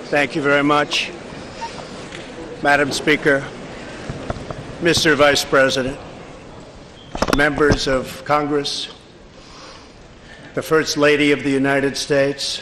Thank you very much. Madam Speaker, Mr. Vice President, members of Congress, the First Lady of the United States,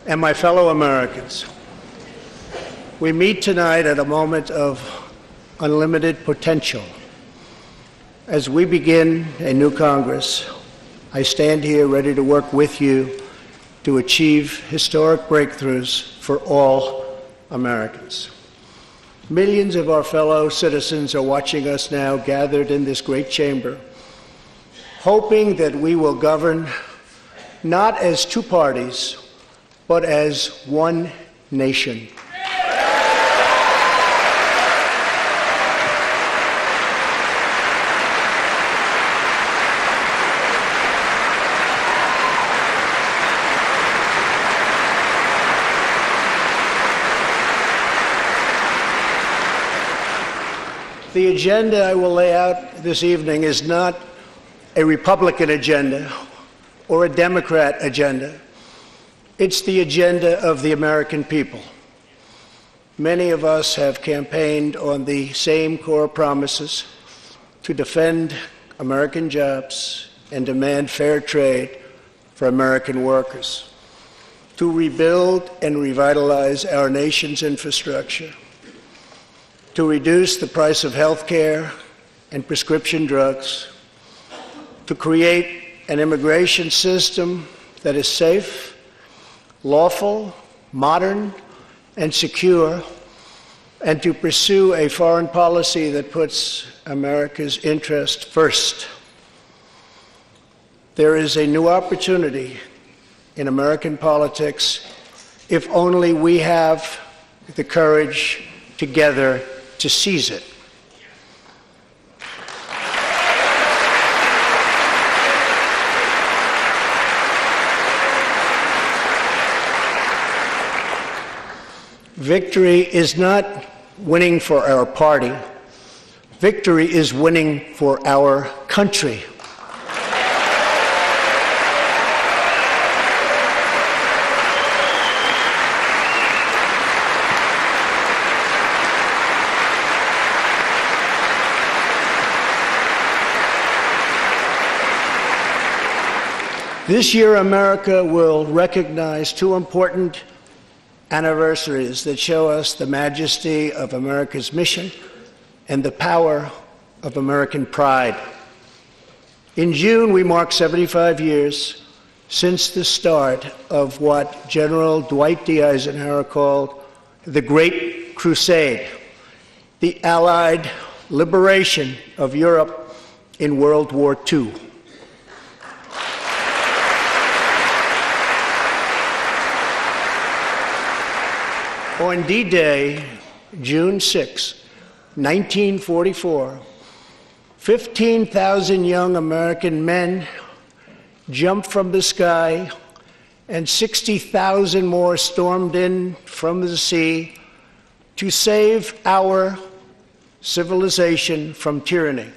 and my fellow Americans. We meet tonight at a moment of unlimited potential. As we begin a new Congress, I stand here ready to work with you to achieve historic breakthroughs for all Americans. Millions of our fellow citizens are watching us now gathered in this great chamber, hoping that we will govern not as two parties, but as one nation. The agenda I will lay out this evening is not a Republican agenda or a Democrat agenda. It's the agenda of the American people. Many of us have campaigned on the same core promises: to defend American jobs and demand fair trade for American workers, to rebuild and revitalize our nation's infrastructure, to reduce the price of health care and prescription drugs, to create an immigration system that is safe, lawful, modern, and secure, and to pursue a foreign policy that puts America's interest first. There is a new opportunity in American politics if only we have the courage together to seize it. Victory is not winning for our party. Victory is winning for our country. This year, America will recognize two important anniversaries that show us the majesty of America's mission and the power of American pride. In June, we mark 75 years since the start of what General Dwight D. Eisenhower called the Great Crusade, the Allied liberation of Europe in World War II. On D-Day, June 6, 1944, 15,000 young American men jumped from the sky, and 60,000 more stormed in from the sea to save our civilization from tyranny.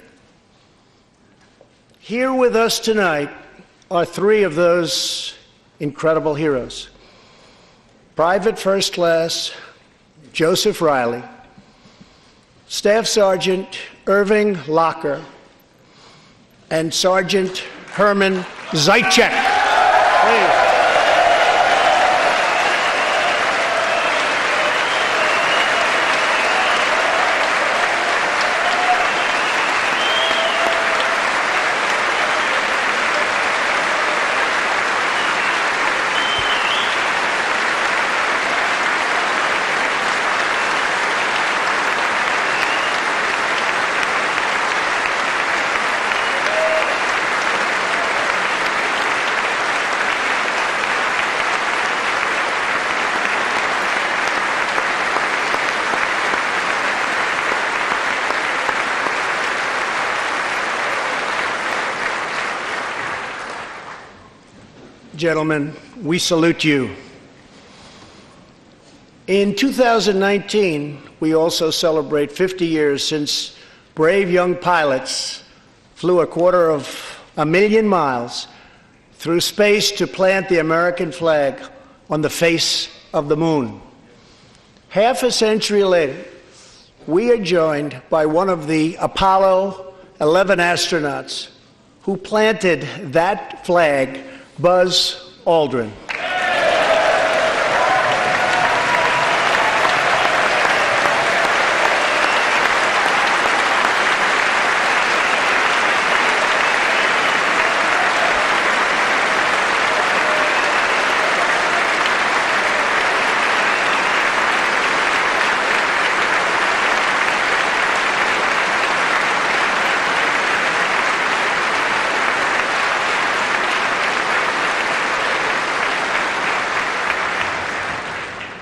Here with us tonight are three of those incredible heroes: Private First Class Joseph Riley, Staff Sergeant Irving Locker, and Sergeant Herman Zaitchik. Please. gentlemen, we salute you. In 2019, we also celebrate 50 years since brave young pilots flew 250,000 miles through space to plant the American flag on the face of the moon. Half a century later, we are joined by one of the Apollo 11 astronauts who planted that flag, Buzz Aldrin.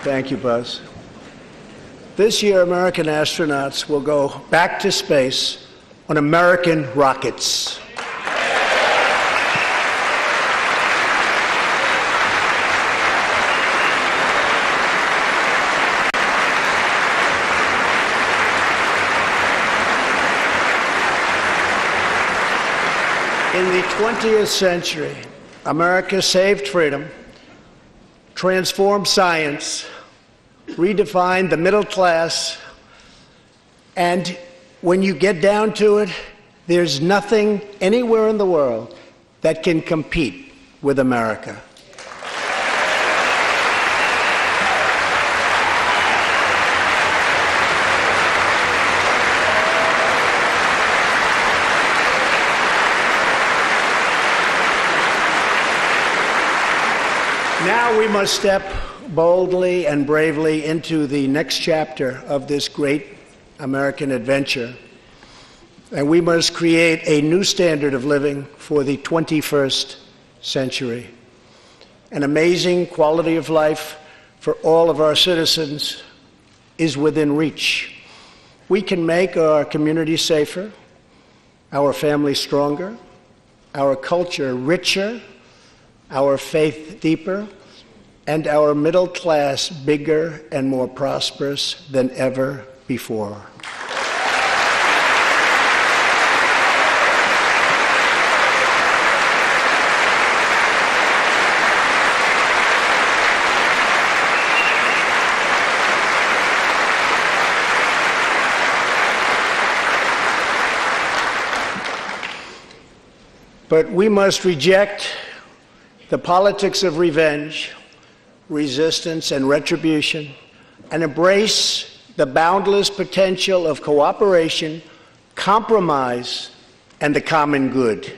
Thank you, Buzz. This year, American astronauts will go back to space on American rockets. In the 20th century, America saved freedom, transformed science, redefined the middle class, and when you get down to it, there's nothing anywhere in the world that can compete with America. Now we must step boldly and bravely into the next chapter of this great American adventure. And we must create a new standard of living for the 21st century. An amazing quality of life for all of our citizens is within reach. We can make our community safer, our family stronger, our culture richer, our faith deeper, and our middle class bigger and more prosperous than ever before. But we must reject the politics of revenge, resistance, and retribution, and embrace the boundless potential of cooperation, compromise, and the common good.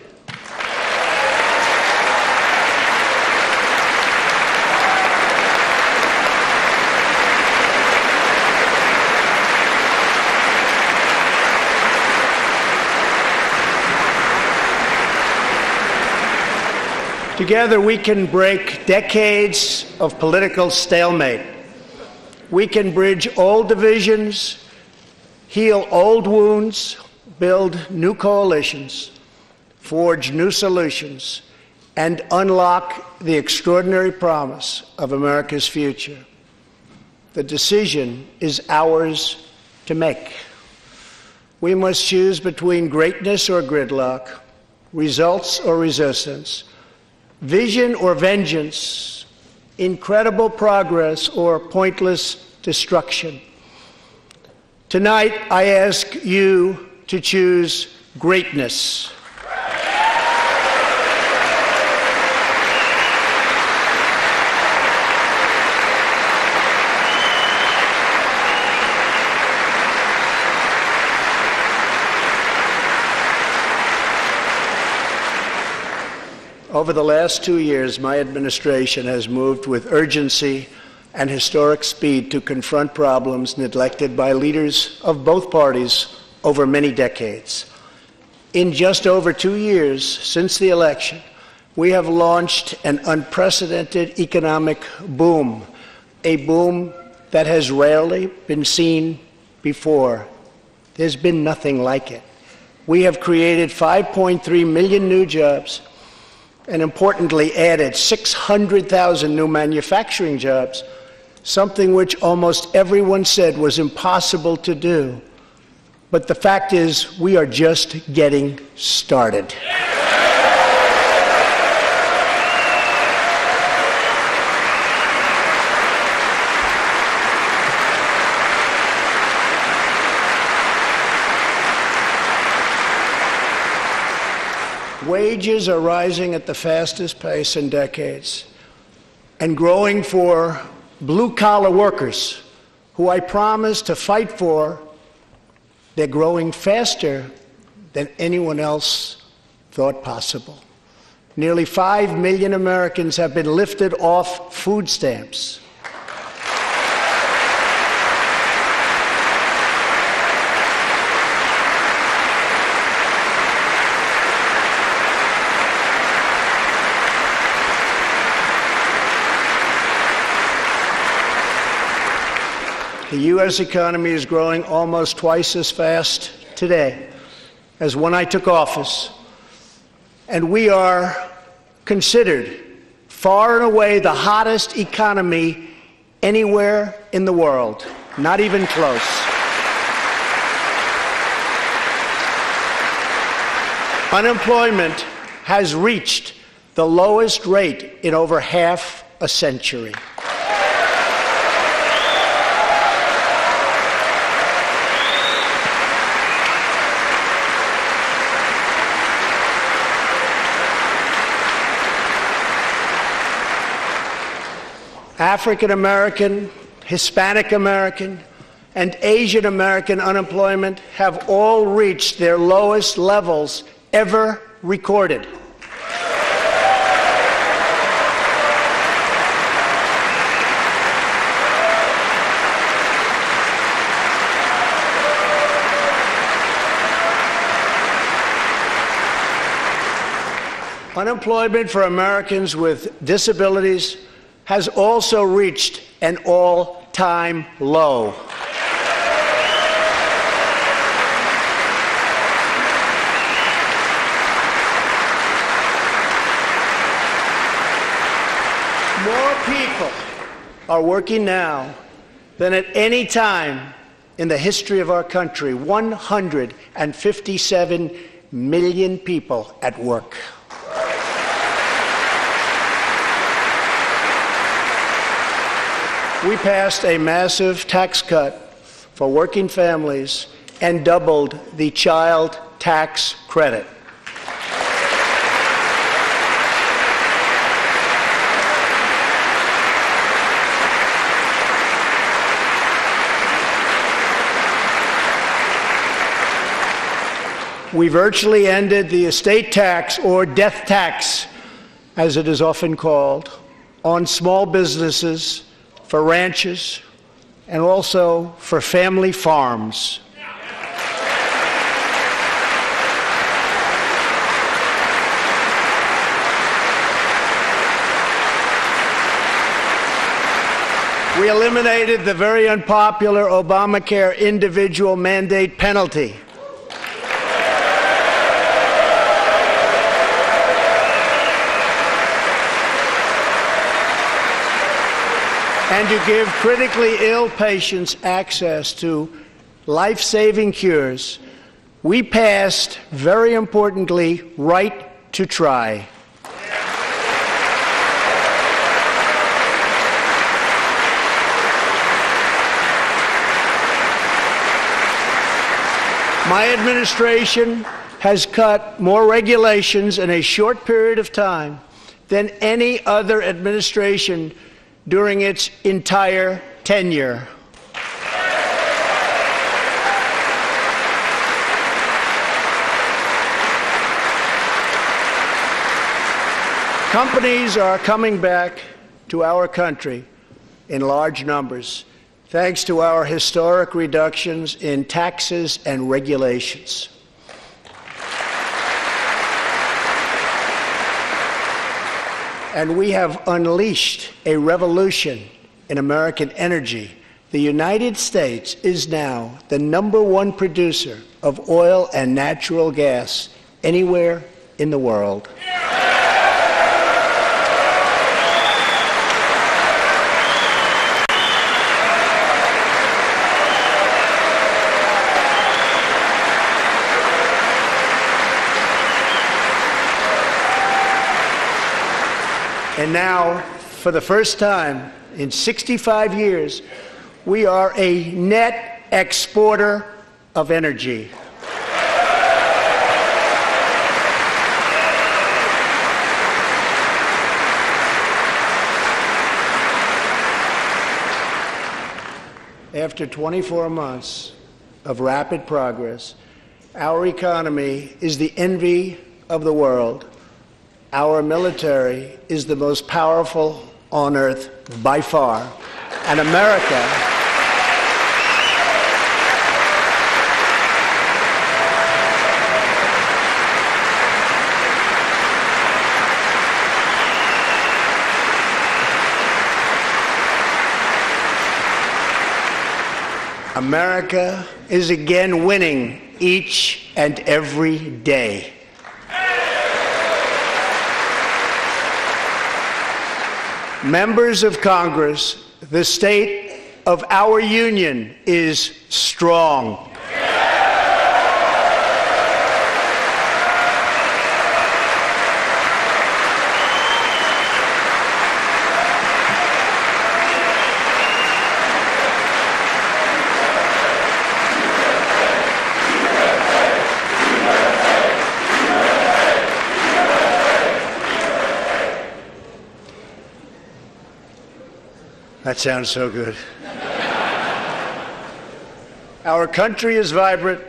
Together, we can break decades of political stalemate. We can bridge old divisions, heal old wounds, build new coalitions, forge new solutions, and unlock the extraordinary promise of America's future. The decision is ours to make. We must choose between greatness or gridlock, results or resistance, vision or vengeance, incredible progress or pointless destruction. Tonight, I ask you to choose greatness. Over the last 2 years, my administration has moved with urgency and historic speed to confront problems neglected by leaders of both parties over many decades. In just over 2 years since the election, we have launched an unprecedented economic boom, a boom that has rarely been seen before. There's been nothing like it. We have created 5.3 million new jobs, and importantly added 600,000 new manufacturing jobs, something which almost everyone said was impossible to do. But the fact is, we are just getting started. Wages are rising at the fastest pace in decades and growing for blue-collar workers who I promised to fight for. They're growing faster than anyone else thought possible. Nearly 5 million Americans have been lifted off food stamps. The U.S. economy is growing almost twice as fast today as when I took office, and we are considered far and away the hottest economy anywhere in the world, not even close. Unemployment has reached the lowest rate in over half a century. African American, Hispanic American, and Asian American unemployment have all reached their lowest levels ever recorded. Unemployment for Americans with disabilities has also reached an all-time low. More people are working now than at any time in the history of our country. 157 million people at work. We passed a massive tax cut for working families and doubled the child tax credit. We virtually ended the estate tax, or death tax, as it is often called, on small businesses, for ranches, and also for family farms. We eliminated the very unpopular Obamacare individual mandate penalty. And to give critically ill patients access to life-saving cures, we passed, very importantly, right to try. My administration has cut more regulations in a short period of time than any other administration during its entire tenure. Companies are coming back to our country in large numbers, thanks to our historic reductions in taxes and regulations. And we have unleashed a revolution in American energy. The United States is now the #1 producer of oil and natural gas anywhere in the world. And now, for the first time in 65 years, we are a net exporter of energy. After 24 months of rapid progress, our economy is the envy of the world. Our military is the most powerful on earth by far. And America is again winning each and every day. Members of Congress, the state of our union is strong. That sounds so good. Our country is vibrant,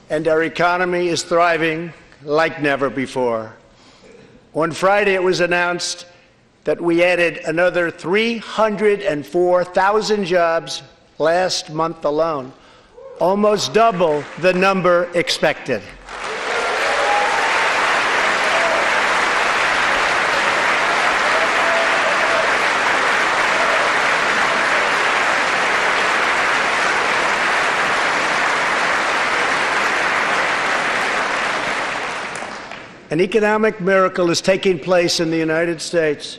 and our economy is thriving like never before. On Friday, it was announced that we added another 304,000 jobs last month alone, almost double the number expected. An economic miracle is taking place in the United States,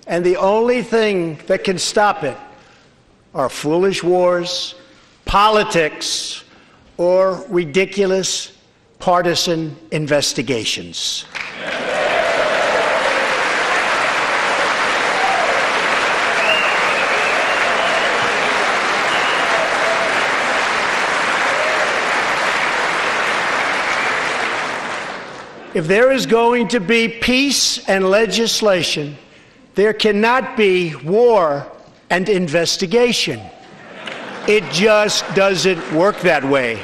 and the only thing that can stop it are foolish wars, politics, or ridiculous partisan investigations. If there is going to be peace and legislation, there cannot be war and investigation. It just doesn't work that way.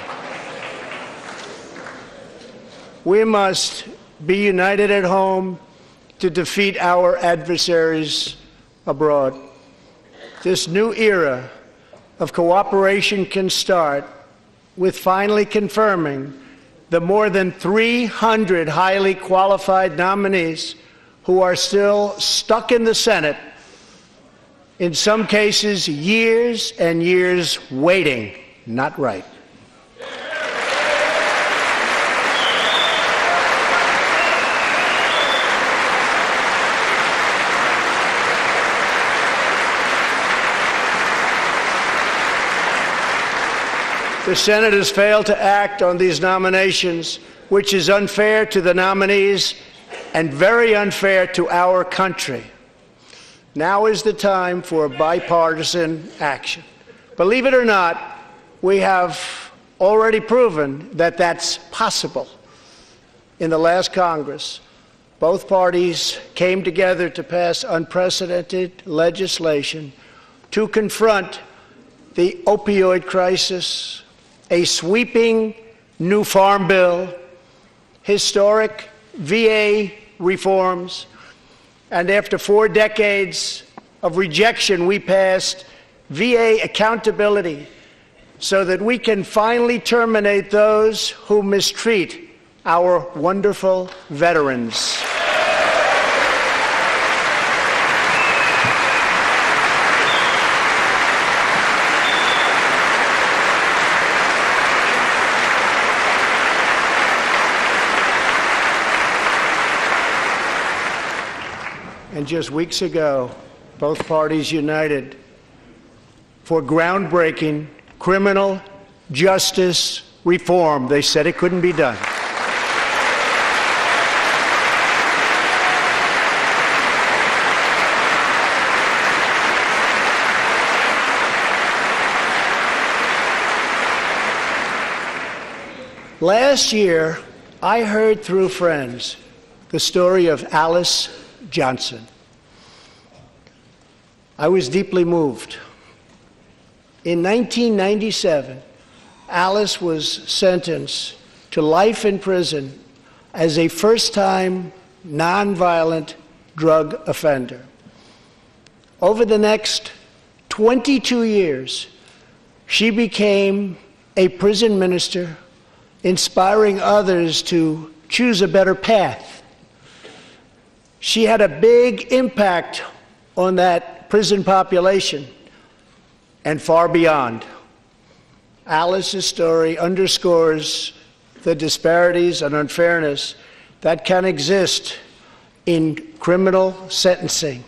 We must be united at home to defeat our adversaries abroad. This new era of cooperation can start with finally confirming the more than 300 highly qualified nominees who are still stuck in the Senate, in some cases years and years waiting. Not right. The Senate has failed to act on these nominations, which is unfair to the nominees and very unfair to our country. Now is the time for bipartisan action. Believe it or not, we have already proven that that's possible. In the last Congress, both parties came together to pass unprecedented legislation to confront the opioid crisis, a sweeping new farm bill, historic VA reforms, and after 4 decades of rejection, we passed VA accountability so that we can finally terminate those who mistreat our wonderful veterans. And just weeks ago, both parties united for groundbreaking criminal justice reform. They said it couldn't be done. Last year, I heard through friends the story of Alice Johnson. I was deeply moved. In 1997, Alice was sentenced to life in prison as a first-time nonviolent drug offender. Over the next 22 years, she became a prison minister, inspiring others to choose a better path. She had a big impact on that prison population and far beyond. Alice's story underscores the disparities and unfairness that can exist in criminal sentencing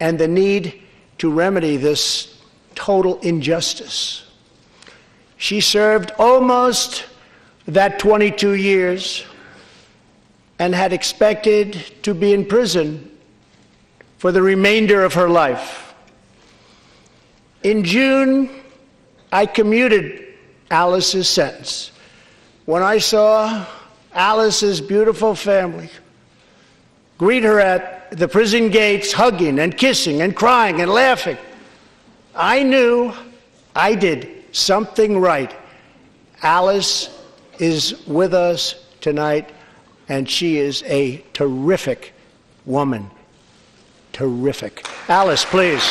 and the need to remedy this total injustice. She served almost that 22 years and had expected to be in prison for the remainder of her life. In June, I commuted Alice's sentence. When I saw Alice's beautiful family greet her at the prison gates, hugging and kissing and crying and laughing, I knew I did something right. Alice is with us tonight, and she is a terrific woman. Terrific. Alice, please.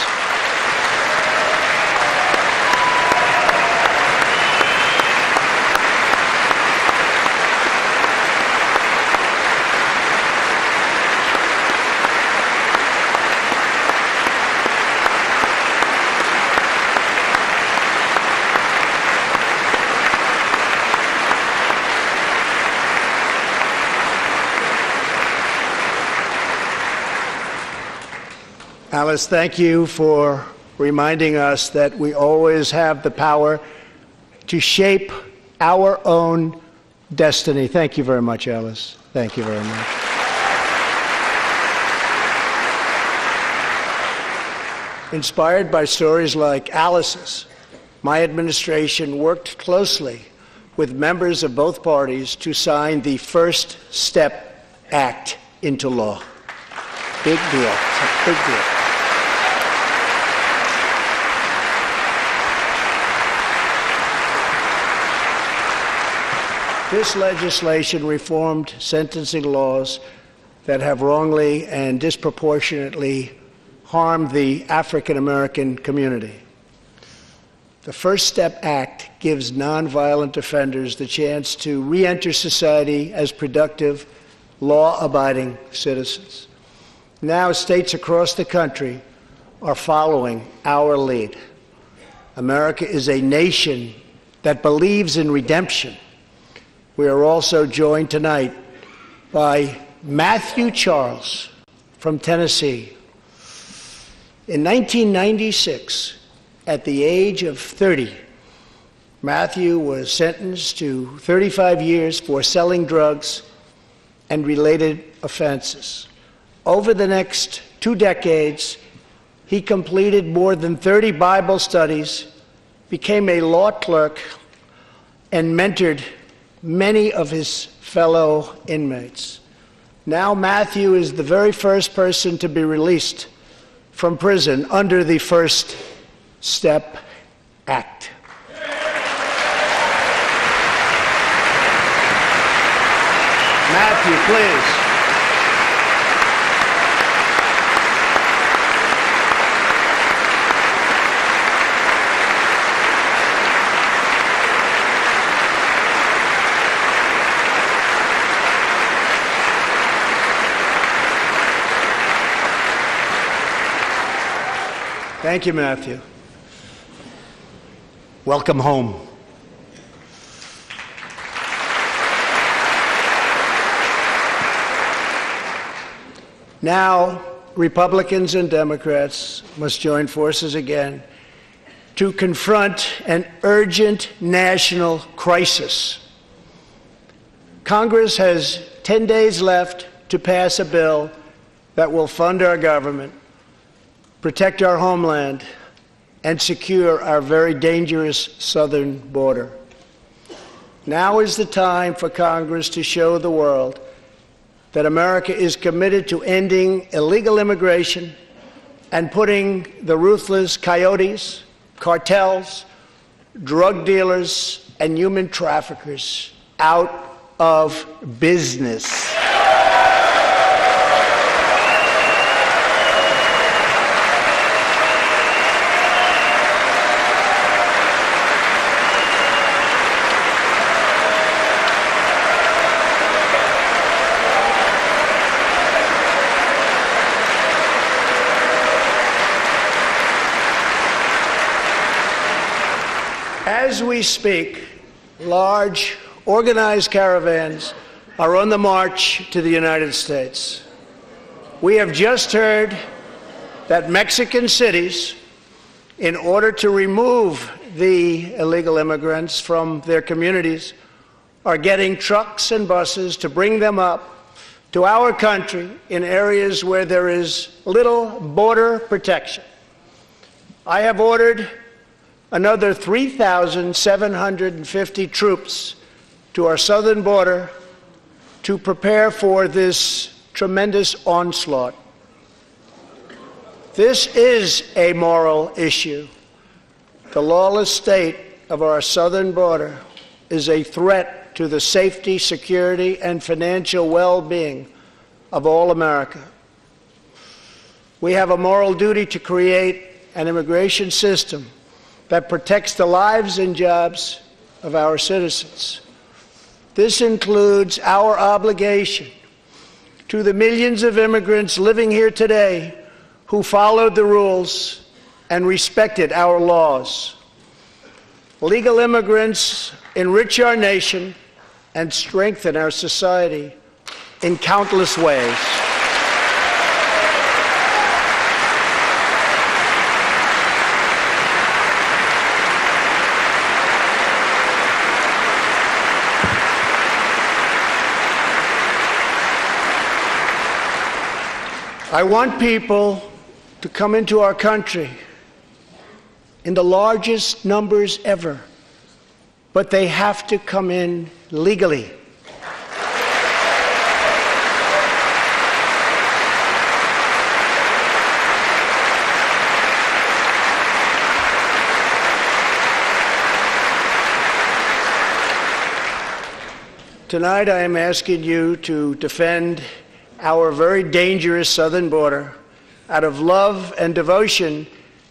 Alice, thank you for reminding us that we always have the power to shape our own destiny. Thank you very much, Alice. Thank you very much. Inspired by stories like Alice's, my administration worked closely with members of both parties to sign the First Step Act into law. Big deal. It's a big deal. This legislation reformed sentencing laws that have wrongly and disproportionately harmed the African American community. The First Step Act gives nonviolent offenders the chance to re-enter society as productive, law-abiding citizens. Now, states across the country are following our lead. America is a nation that believes in redemption. We are also joined tonight by Matthew Charles from Tennessee. In 1996, at the age of 30, Matthew was sentenced to 35 years for selling drugs and related offenses. Over the next 2 decades, he completed more than 30 Bible studies, became a law clerk, and mentored many of his fellow inmates. Now Matthew is the very first person to be released from prison under the First Step Act. Matthew, please. Thank you, Matthew. Welcome home. Now, Republicans and Democrats must join forces again to confront an urgent national crisis. Congress has 10 days left to pass a bill that will fund our government, protect our homeland, and secure our very dangerous southern border. Now is the time for Congress to show the world that America is committed to ending illegal immigration and putting the ruthless coyotes, cartels, drug dealers, and human traffickers out of business. As we speak, large, organized caravans are on the march to the United States. We have just heard that Mexican cities, in order to remove the illegal immigrants from their communities, are getting trucks and buses to bring them up to our country in areas where there is little border protection. I have ordered another 3,750 troops to our southern border to prepare for this tremendous onslaught. This is a moral issue. The lawless state of our southern border is a threat to the safety, security, and financial well-being of all America. We have a moral duty to create an immigration system that protects the lives and jobs of our citizens. This includes our obligation to the millions of immigrants living here today who followed the rules and respected our laws. Legal immigrants enrich our nation and strengthen our society in countless ways. I want people to come into our country in the largest numbers ever, but they have to come in legally. Tonight I am asking you to defend our very dangerous southern border out of love and devotion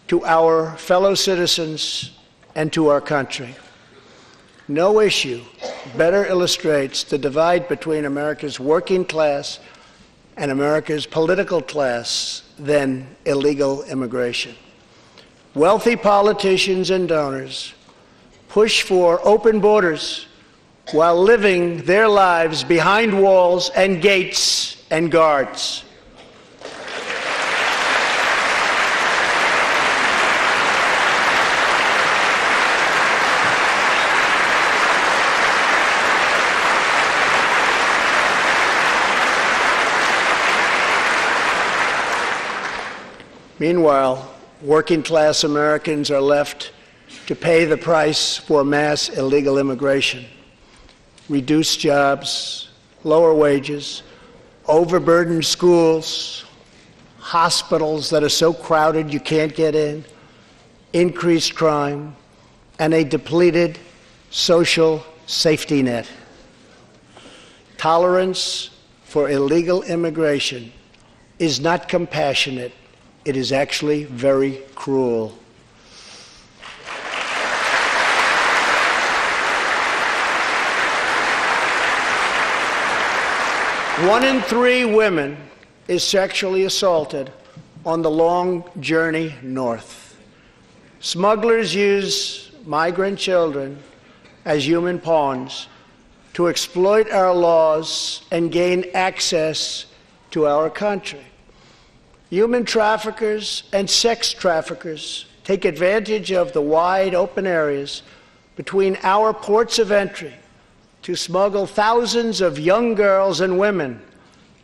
to our fellow citizens and to our country. No issue better illustrates the divide between America's working class and America's political class than illegal immigration. Wealthy politicians and donors push for open borders while living their lives behind walls and gates and guards. Meanwhile, working-class Americans are left to pay the price for mass illegal immigration. Reduced jobs, lower wages, overburdened schools, hospitals that are so crowded you can't get in, increased crime, and a depleted social safety net. Tolerance for illegal immigration is not compassionate. It is actually very cruel. One in 3 women is sexually assaulted on the long journey north. Smugglers use migrant children as human pawns to exploit our laws and gain access to our country. Human traffickers and sex traffickers take advantage of the wide open areas between our ports of entry to smuggle thousands of young girls and women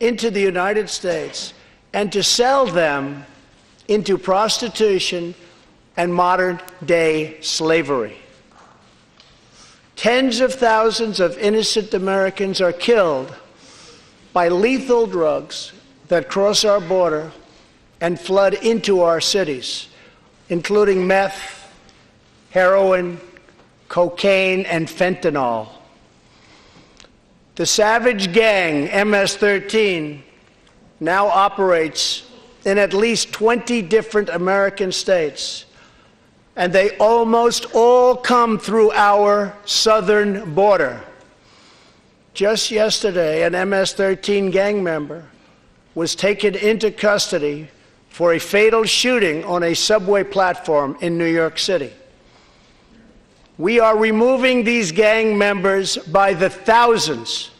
into the United States and to sell them into prostitution and modern-day slavery. Tens of thousands of innocent Americans are killed by lethal drugs that cross our border and flood into our cities, including meth, heroin, cocaine, and fentanyl. The savage gang, MS-13, now operates in at least 20 different American states, and they almost all come through our southern border. Just yesterday, an MS-13 gang member was taken into custody for a fatal shooting on a subway platform in New York City. We are removing these gang members by the thousands,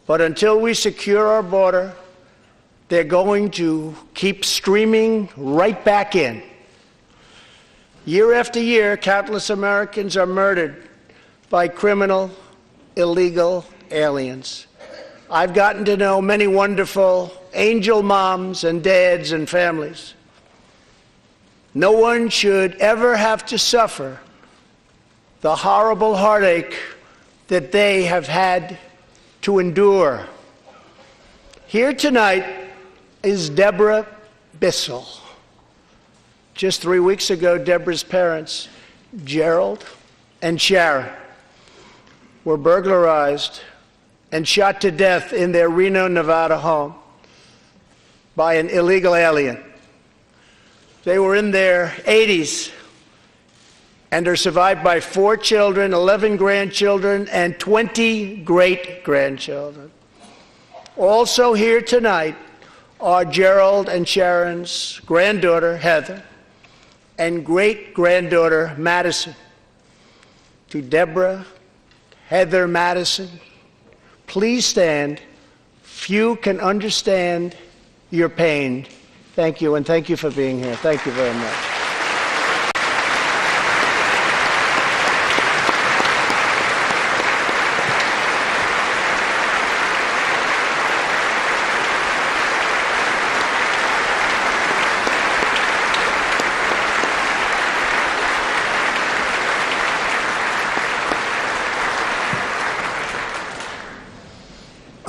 but until we secure our border, they're going to keep streaming right back in. Year after year, countless Americans are murdered by criminal, illegal aliens. I've gotten to know many wonderful angel moms and dads and families. No one should ever have to suffer the horrible heartache that they have had to endure. Here tonight is Deborah Bissell. Just 3 weeks ago, Deborah's parents, Gerald and Sharon, were burglarized and shot to death in their Reno, Nevada home by an illegal alien. They were in their 80s and are survived by 4 children, 11 grandchildren, and 20 great-grandchildren. Also here tonight are Gerald and Sharon's granddaughter, Heather, and great-granddaughter, Madison. To Deborah, Heather, Madison, please stand. Few can understand your pain. Thank you, and thank you for being here. Thank you very much.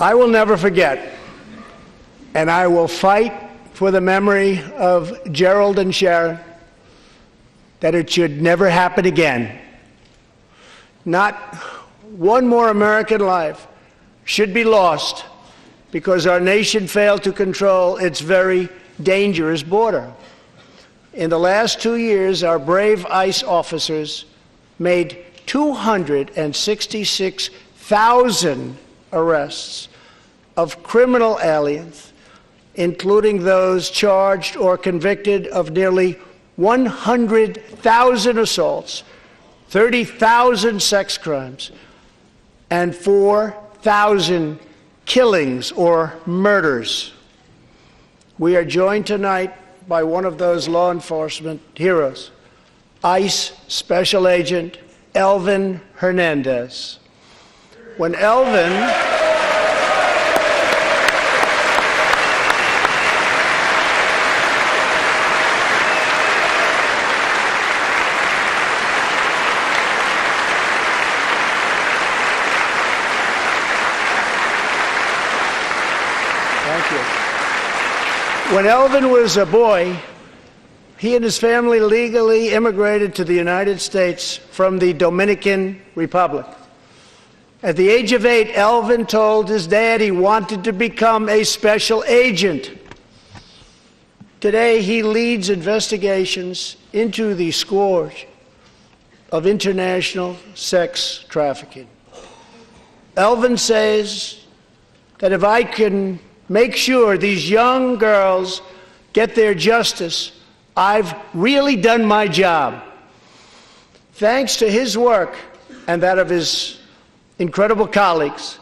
I will never forget, and I will fight for the memory of Gerald and Sharon, that it should never happen again. Not one more American life should be lost because our nation failed to control its very dangerous border. In the last 2 years, our brave ICE officers made 266,000 arrests of criminal aliens, including those charged or convicted of nearly 100,000 assaults, 30,000 sex crimes, and 4,000 killings or murders. We are joined tonight by one of those law enforcement heroes, ICE Special Agent Elvin Hernandez. When Elvin When Elvin was a boy, he and his family legally immigrated to the United States from the Dominican Republic. At the age of 8, Elvin told his dad he wanted to become a special agent. Today, he leads investigations into the scourge of international sex trafficking. Elvin says that if I can make sure these young girls get their justice, I've really done my job. Thanks to his work and that of his incredible colleagues,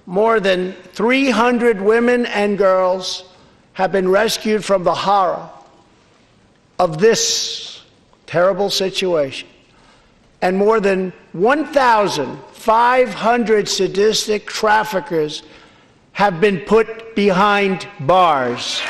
more than 300 women and girls have been rescued from the horror of this terrible situation. And more than 1,500 sadistic traffickers have been put behind bars.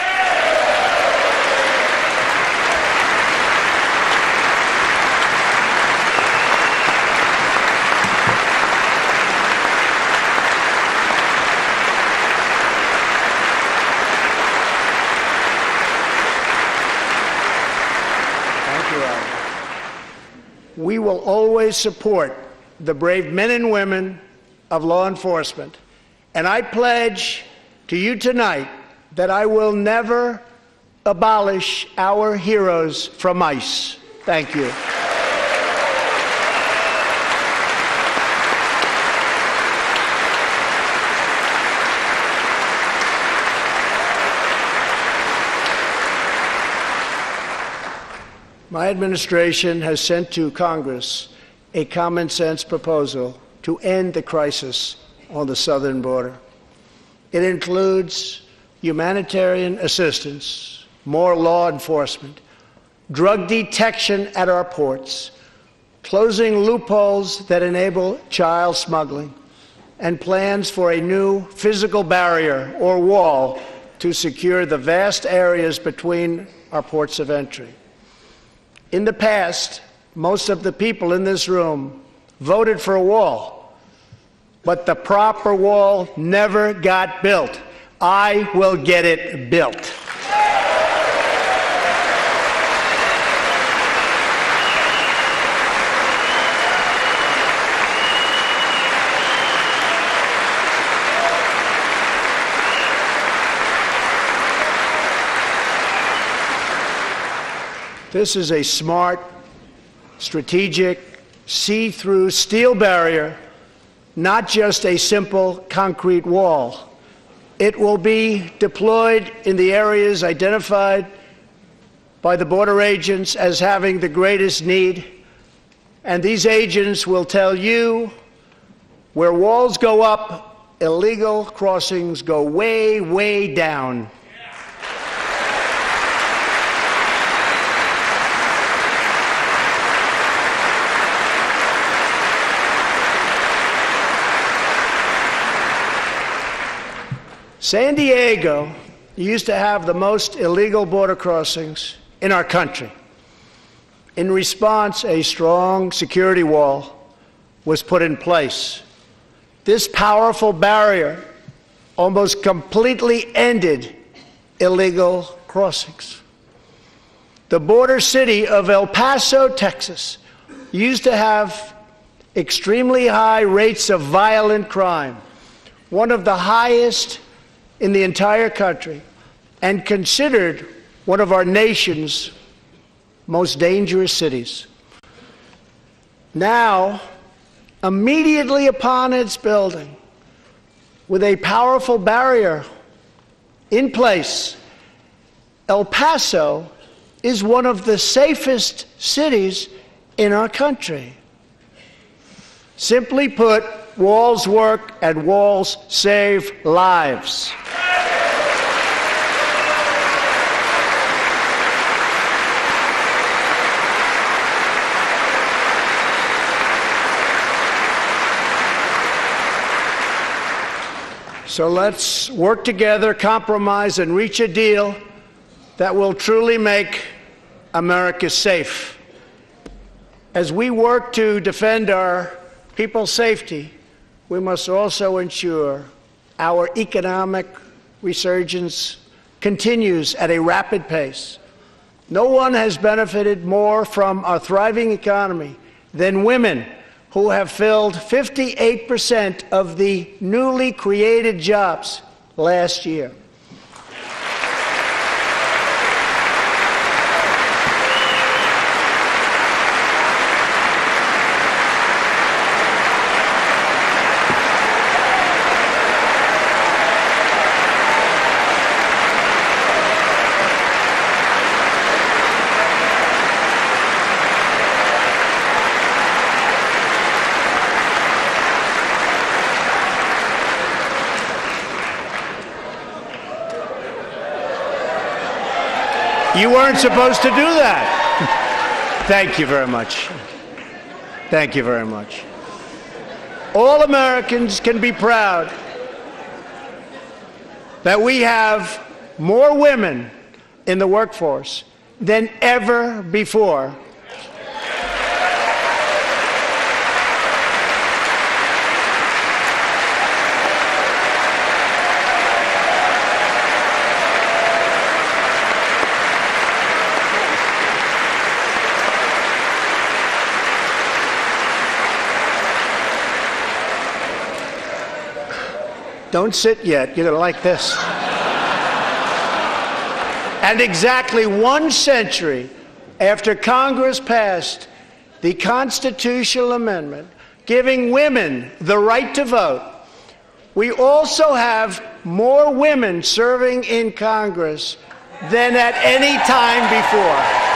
we will always support the brave men and women of law enforcement. And I pledge to you tonight that I will never abolish our heroes from ICE. Thank you. My administration has sent to Congress a common sense proposal to end the crisis on the southern border. It includes humanitarian assistance, more law enforcement, drug detection at our ports, closing loopholes that enable child smuggling, and plans for a new physical barrier or wall to secure the vast areas between our ports of entry. In the past, most of the people in this room voted for a wall, but the proper wall never got built. I will get it built. This is a smart, strategic, see-through steel barrier, not just a simple concrete wall. It will be deployed in the areas identified by the border agents as having the greatest need, and these agents will tell you where walls go up, illegal crossings go way, way down. San Diego used to have the most illegal border crossings in our country. In response, a strong security wall was put in place. This powerful barrier almost completely ended illegal crossings. The border city of El Paso, Texas, used to have extremely high rates of violent crime, one of the highest in the entire country, and considered one of our nation's most dangerous cities. Now, immediately upon its building, with a powerful barrier in place, El Paso is one of the safest cities in our country. Simply put, walls work and walls save lives. So let's work together, compromise, and reach a deal that will truly make America safe. As we work to defend our people's safety, we must also ensure our economic resurgence continues at a rapid pace. No one has benefited more from our thriving economy than women, who have filled 58% of the newly created jobs last year. You weren't supposed to do that. Thank you very much. Thank you very much. All Americans can be proud that we have more women in the workforce than ever before. Don't sit yet. You're going to like this. And exactly 1 century after Congress passed the constitutional amendment giving women the right to vote, we also have more women serving in Congress than at any time before.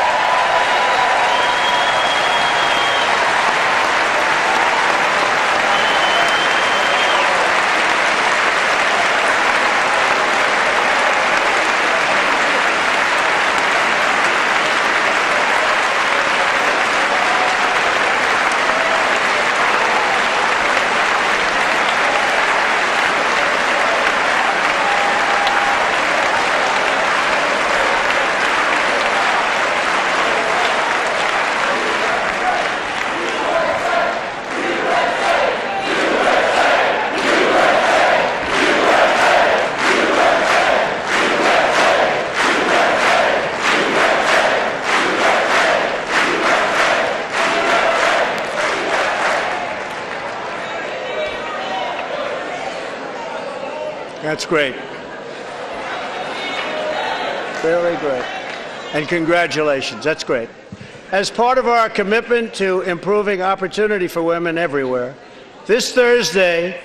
That's great. Very great. And congratulations. That's great. As part of our commitment to improving opportunity for women everywhere, this Thursday,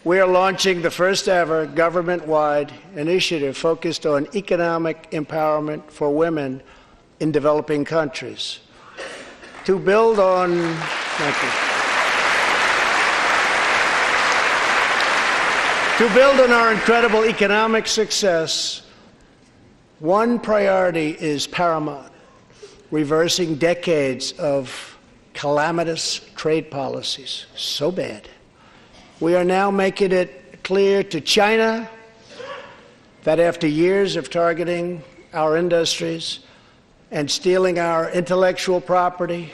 we are launching the first ever government-wide initiative focused on economic empowerment for women in developing countries. To build on, thank you. To build on our incredible economic success, one priority is paramount: reversing decades of calamitous trade policies. So bad. We are now making it clear to China that after years of targeting our industries and stealing our intellectual property,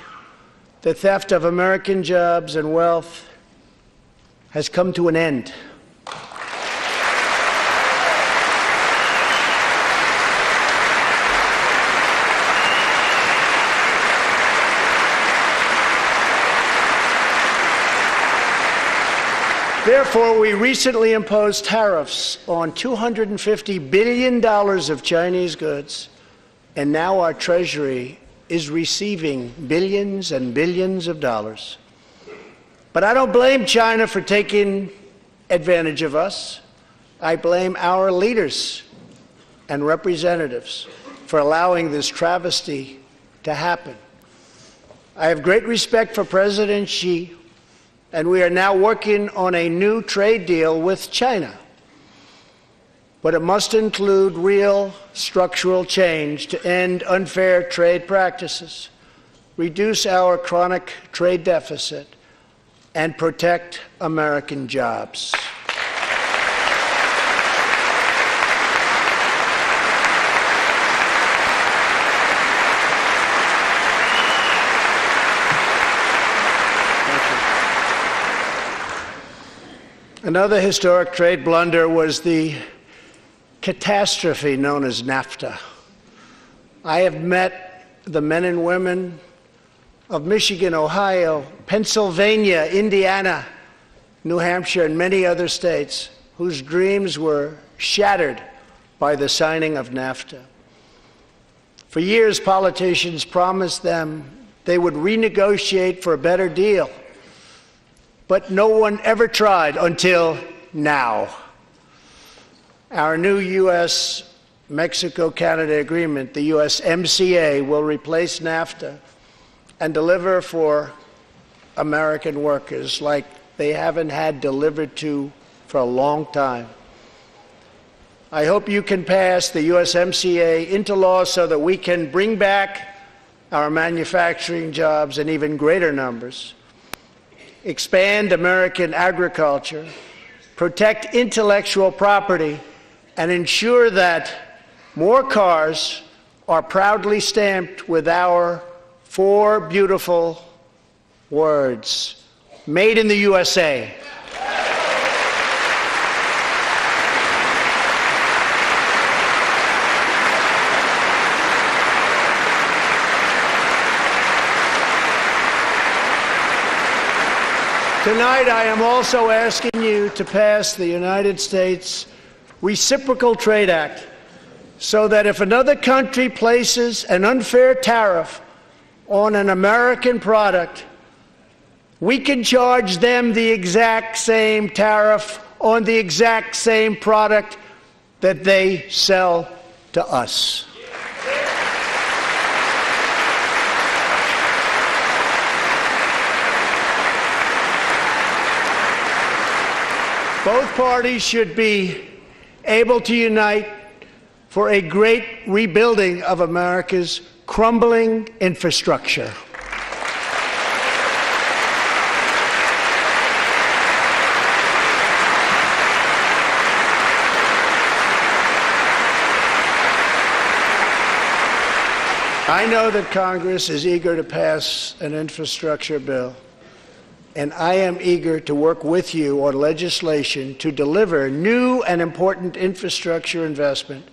the theft of American jobs and wealth has come to an end. Therefore, we recently imposed tariffs on $250 billion of Chinese goods, and now our Treasury is receiving billions and billions of dollars. But I don't blame China for taking advantage of us. I blame our leaders and representatives for allowing this travesty to happen. I have great respect for President Xi, and we are now working on a new trade deal with China. But it must include real structural change to end unfair trade practices, reduce our chronic trade deficit, and protect American jobs. Another historic trade blunder was the catastrophe known as NAFTA. I have met the men and women of Michigan, Ohio, Pennsylvania, Indiana, New Hampshire, and many other states whose dreams were shattered by the signing of NAFTA. For years, politicians promised them they would renegotiate for a better deal. But no one ever tried until now. Our new U.S.-Mexico-Canada agreement, the USMCA, will replace NAFTA and deliver for American workers like they haven't had delivered to for a long time. I hope you can pass the USMCA into law so that we can bring back our manufacturing jobs in even greater numbers, expand American agriculture, protect intellectual property, and ensure that more cars are proudly stamped with our 4 beautiful words: Made in the USA. Tonight, I am also asking you to pass the United States Reciprocal Trade Act so that if another country places an unfair tariff on an American product, we can charge them the exact same tariff on the exact same product that they sell to us. Both parties should be able to unite for a great rebuilding of America's crumbling infrastructure. I know that Congress is eager to pass an infrastructure bill, and I am eager to work with you on legislation to deliver new and important infrastructure investment,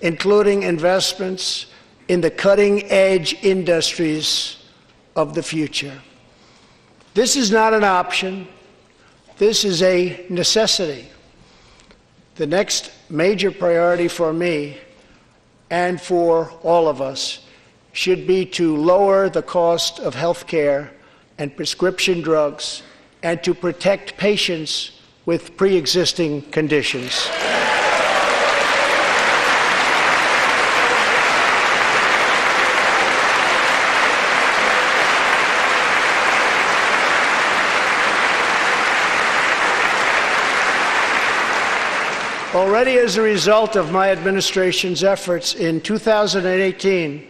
including investments in the cutting-edge industries of the future. This is not an option. This is a necessity. The next major priority for me and for all of us should be to lower the cost of health care and prescription drugs and to protect patients with pre-existing conditions. Already as a result of my administration's efforts in 2018,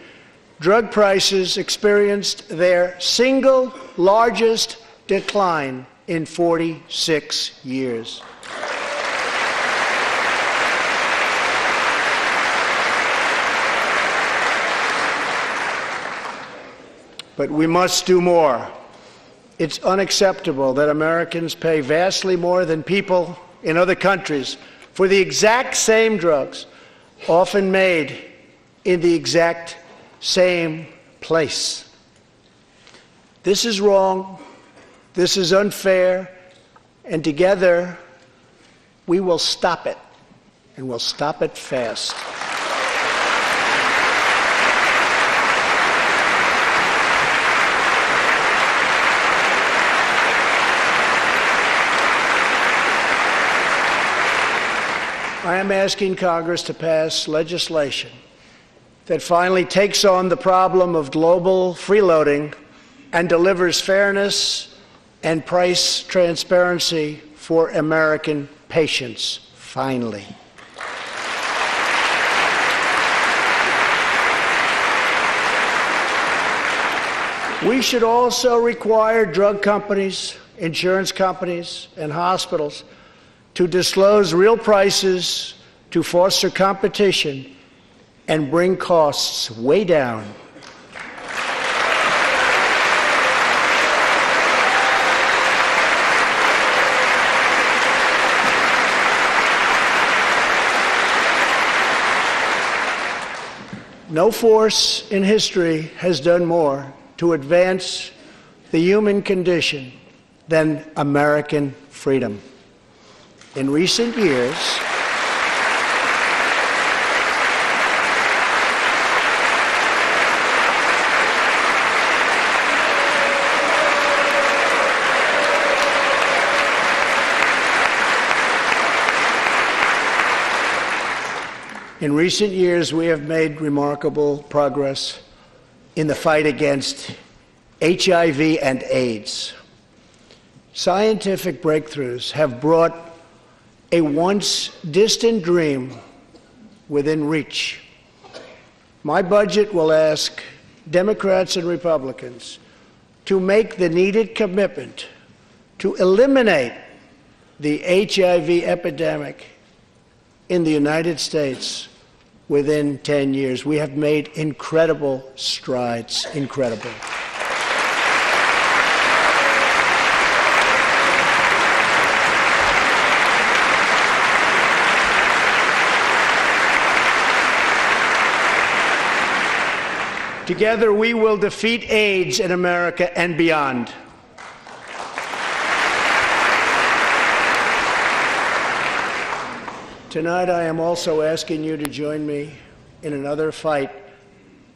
drug prices experienced their single largest decline in 46 years. But we must do more. It's unacceptable that Americans pay vastly more than people in other countries for the exact same drugs, often made in the exact same place. This is wrong, this is unfair, and together we will stop it, and we'll stop it fast. I am asking Congress to pass legislation that finally takes on the problem of global freeloading and delivers fairness and price transparency for American patients, finally. We should also require drug companies, insurance companies, and hospitals to disclose real prices to foster competition and bring costs way down. No force in history has done more to advance the human condition than American freedom. In recent years, we have made remarkable progress in the fight against HIV and AIDS. Scientific breakthroughs have brought a once distant dream within reach. My budget will ask Democrats and Republicans to make the needed commitment to eliminate the HIV epidemic in the United States within 10 years. We have made incredible strides, incredible. Together, we will defeat AIDS in America and beyond. Tonight, I am also asking you to join me in another fight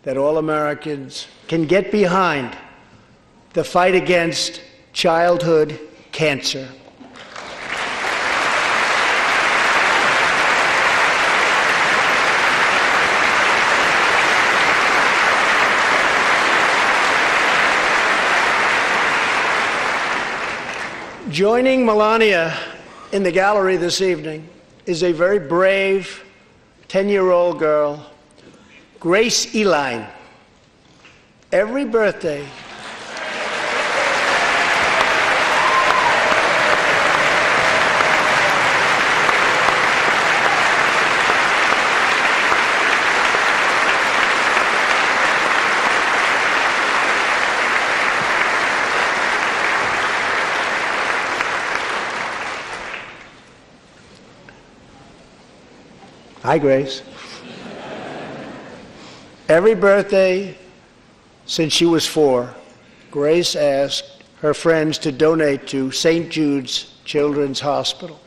that all Americans can get behind, the fight against childhood cancer. Joining Melania in the gallery this evening is a very brave 10-year-old girl, Grace Eline. Every birthday, hi, Grace. Every birthday since she was 4, Grace asked her friends to donate to St. Jude's Children's Hospital.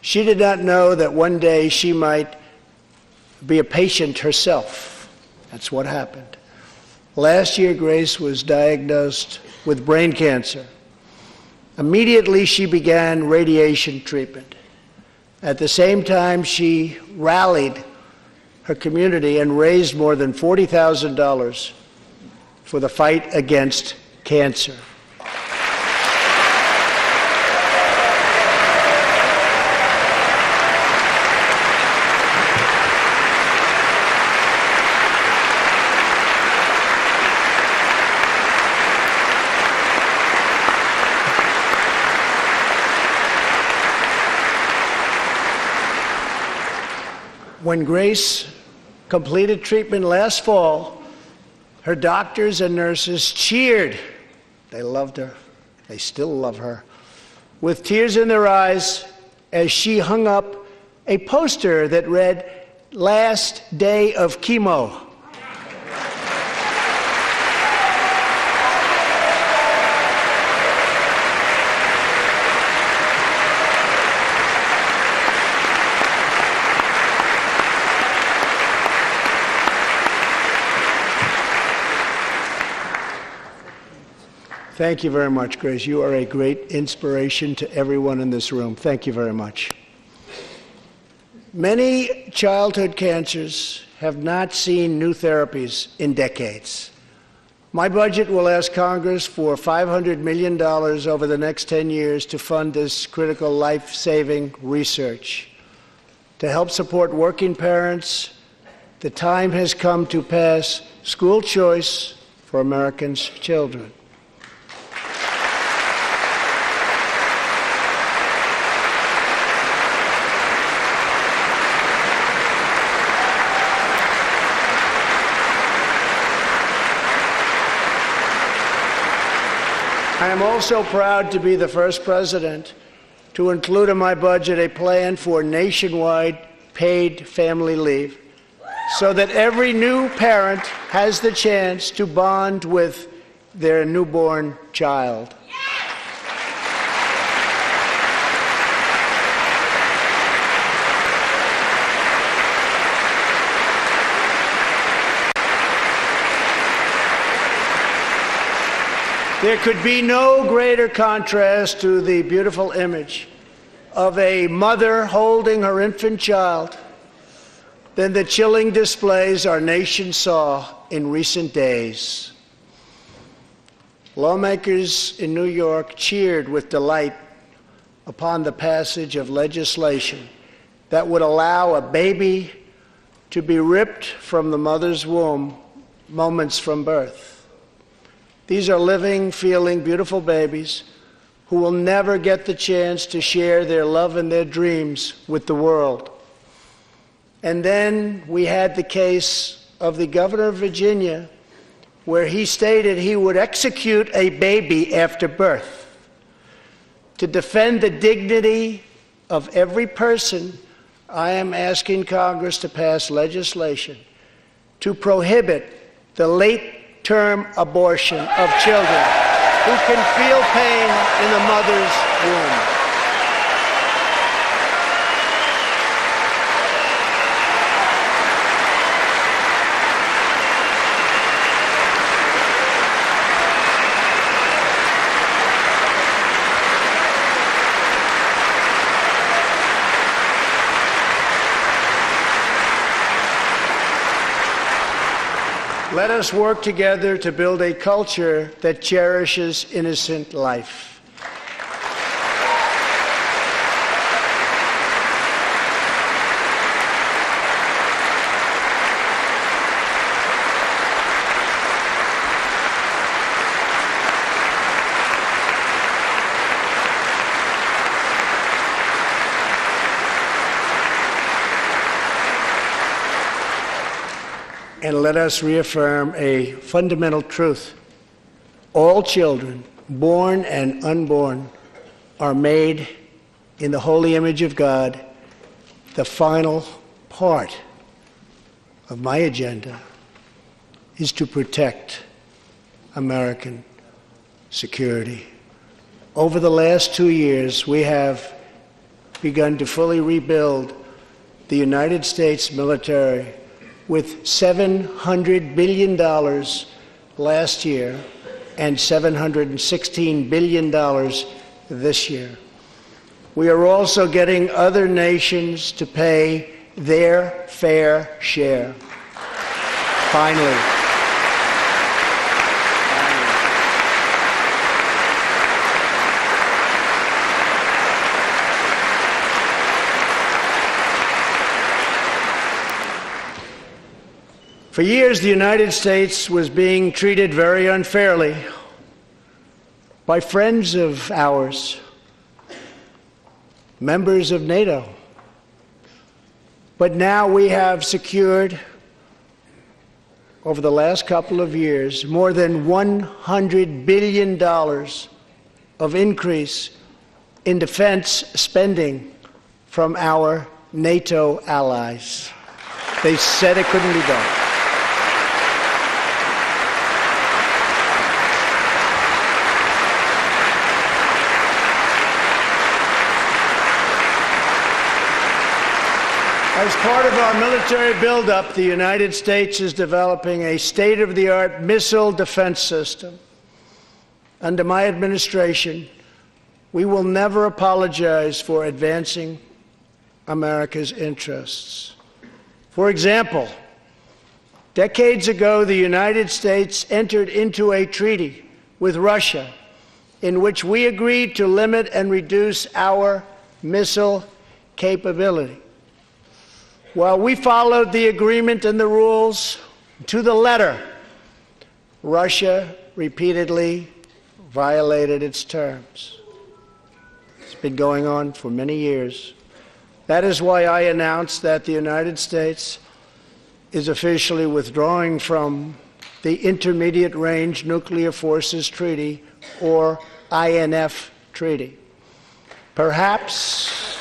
She did not know that one day she might be a patient herself. That's what happened. Last year, Grace was diagnosed with brain cancer. Immediately, she began radiation treatment. At the same time, she rallied her community and raised more than $40,000 for the fight against cancer. When Grace completed treatment last fall, her doctors and nurses cheered. They loved her. They still love her. With tears in their eyes as she hung up a poster that read, "Last day of chemo." Thank you very much, Grace. You are a great inspiration to everyone in this room. Thank you very much. Many childhood cancers have not seen new therapies in decades. My budget will ask Congress for $500 million over the next 10 years to fund this critical life-saving research. To help support working parents, the time has come to pass school choice for Americans' children. I am also proud to be the first president to include in my budget a plan for nationwide paid family leave so that every new parent has the chance to bond with their newborn child. There could be no greater contrast to the beautiful image of a mother holding her infant child than the chilling displays our nation saw in recent days. Lawmakers in New York cheered with delight upon the passage of legislation that would allow a baby to be ripped from the mother's womb moments from birth. These are living, feeling, beautiful babies who will never get the chance to share their love and their dreams with the world. And then we had the case of the governor of Virginia, where he stated he would execute a baby after birth. To defend the dignity of every person, I am asking Congress to pass legislation to prohibit the late-term abortion of children who can feel pain in the mother's womb. Let us work together to build a culture that cherishes innocent life. And let us reaffirm a fundamental truth. All children, born and unborn, are made in the holy image of God. The final part of my agenda is to protect American security. Over the last 2 years, we have begun to fully rebuild the United States military with $700 billion last year and $716 billion this year. We are also getting other nations to pay their fair share. Finally. For years, the United States was being treated very unfairly by friends of ours, members of NATO. But now we have secured, over the last couple of years, more than $100 billion of increase in defense spending from our NATO allies. They said it couldn't be done. As part of our military buildup, the United States is developing a state-of-the-art missile defense system. Under my administration, we will never apologize for advancing America's interests. For example, decades ago, the United States entered into a treaty with Russia in which we agreed to limit and reduce our missile capability. While we followed the agreement and the rules to the letter, Russia repeatedly violated its terms. It's been going on for many years. That is why I announced that the United States is officially withdrawing from the Intermediate Range Nuclear Forces Treaty, or INF Treaty. Perhaps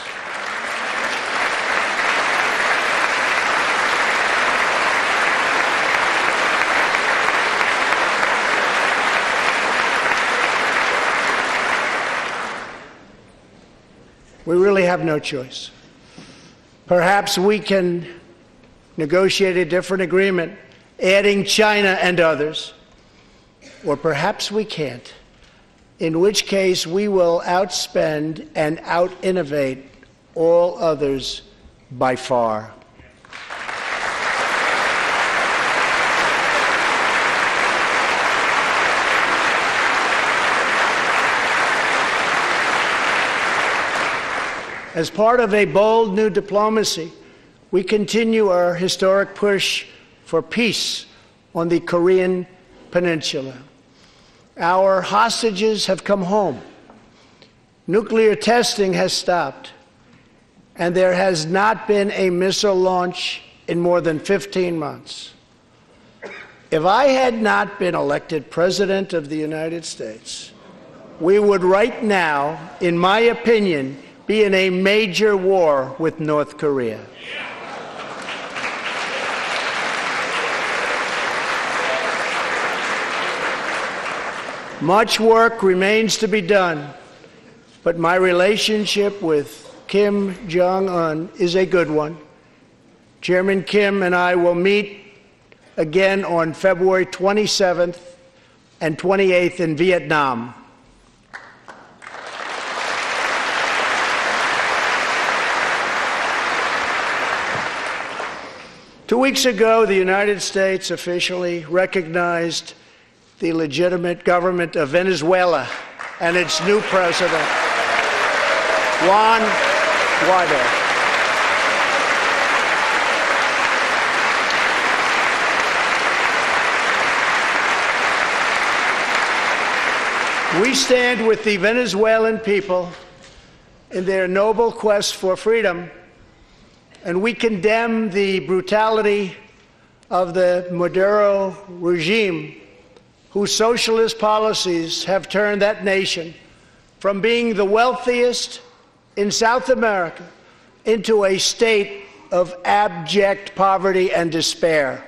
we really have no choice. Perhaps we can negotiate a different agreement, adding China and others, or perhaps we can't, in which case we will outspend and out-innovate all others by far. As part of a bold new diplomacy, we continue our historic push for peace on the Korean Peninsula. Our hostages have come home. Nuclear testing has stopped, and there has not been a missile launch in more than 15 months. If I had not been elected President of the United States, we would right now, in my opinion, be in a major war with North Korea. Much work remains to be done, but my relationship with Kim Jong-un is a good one. Chairman Kim and I will meet again on February 27th and 28th in Vietnam. 2 weeks ago, the United States officially recognized the legitimate government of Venezuela and its new president, Juan Guaido. We stand with the Venezuelan people in their noble quest for freedom, and we condemn the brutality of the Maduro regime, whose socialist policies have turned that nation from being the wealthiest in South America into a state of abject poverty and despair.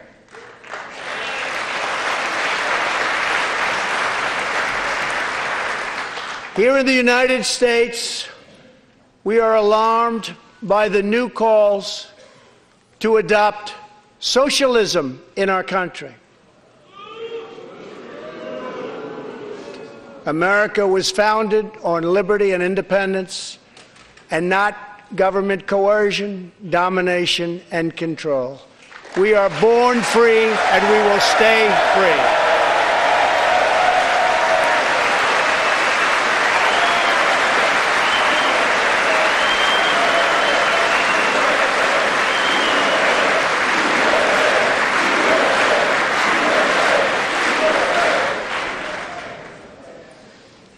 Here in the United States, we are alarmed by the new calls to adopt socialism in our country. America was founded on liberty and independence, and not government coercion, domination, and control. We are born free, and we will stay free.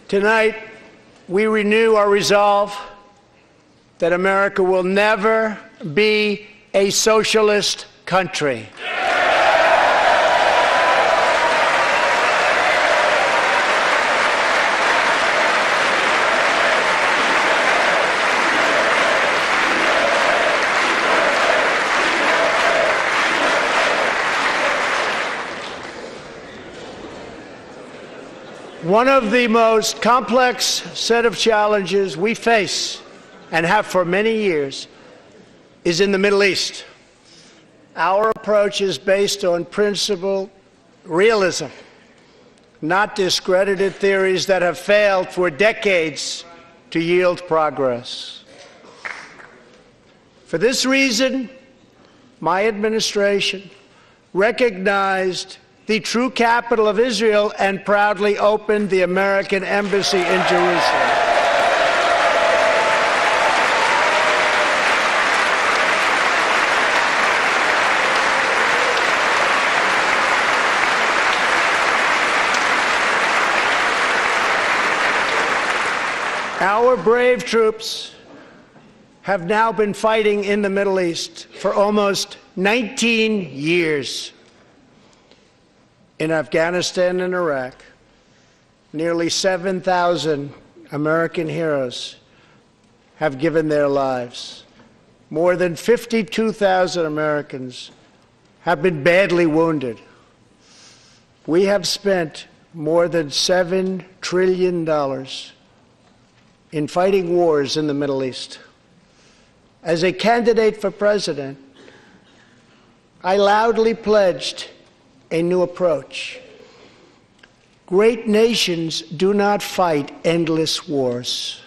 Tonight, we renew our resolve that America will never be a socialist country. One of the most complex set of challenges we face, and have for many years, is in the Middle East. Our approach is based on principled realism, not discredited theories that have failed for decades to yield progress. For this reason, my administration recognized the true capital of Israel and proudly opened the American embassy in Jerusalem. Our brave troops have now been fighting in the Middle East for almost 19 years. In Afghanistan and Iraq, nearly 7,000 American heroes have given their lives. More than 52,000 Americans have been badly wounded. We have spent more than $7 trillion in fighting wars in the Middle East. As a candidate for president, I loudly pledged a new approach. Great nations do not fight endless wars.